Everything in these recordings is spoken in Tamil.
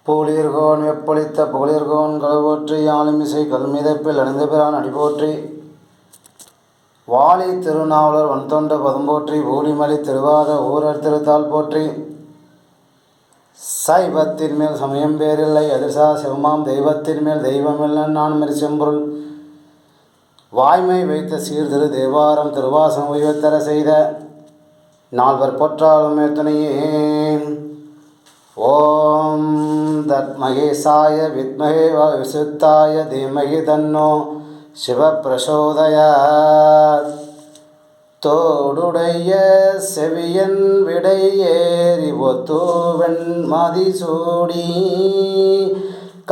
பூலிர்கோன் வெப்பொழித்த புகழிர்கோன் களவோற்றி ஆளுமிசை கல்மிதப்பில் அணிந்த பிரான் அடிபோற்றி வாலி திருநாவலர் வன்தொண்ட பதம்போற்றி ஊழிமலி திருவாத ஊரர் திருத்தால் போற்றி சைவத்தின் மேல் சமயம் பேரில்லை அதிர்சா சிவமாம் தெய்வத்தின் மேல் தெய்வமில்லை நான் மறி செம்பொருள் வாய்மை வைத்த சீர்திரு தேவாரம் திருவாசம் உய்வத்தர செய்த நால்வர் பொற்றாலும் துணையே. ஓம் தத்மகேசாய வித்மகே விசுத்தாய தீமகி தன்னோ சிவப்பிரசோதயாத். தோடுடைய செவியன் விடை ஏறி ஒத்துவன் மதிசூடி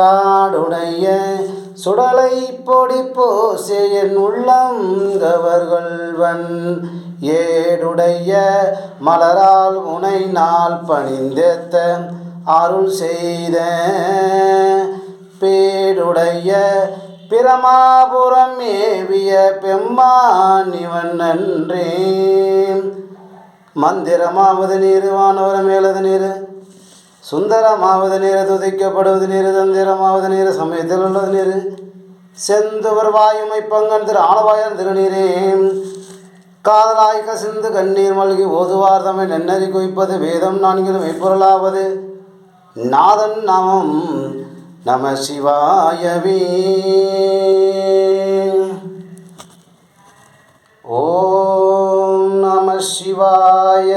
காடுடைய சுடலை பொடி போசே என் உள்ளம் கவர்கள்வன் ஏடுடைய மலரால் உனை நாள் பணிந்தேத்த அருள் செய்த பேடுடைய பிரமாபுரம் ஏவிய பெம்மான் இவன் நன்றே. மந்திரமாவது நீர் வானவர மேலது நீர் சுந்தரமாவது நீர் துதிக்கப்படுவது நீர் தந்திரமாவது நீர் சமயத்தில் உள்ளது நீர் செந்துவர் வாயுமை பங்கன் திரு ஆளவாயன் திருநீரே. காதலாய் கசிந்து கண்ணீர் மல்கி ஓதுவார் தம்மை நன்னறி குவிப்பது வேதம் நான்கிலும் மெய்ப்பொருளாவது நாதன் நாமம் நம சிவாயவே. ஓம் நம சிவாய.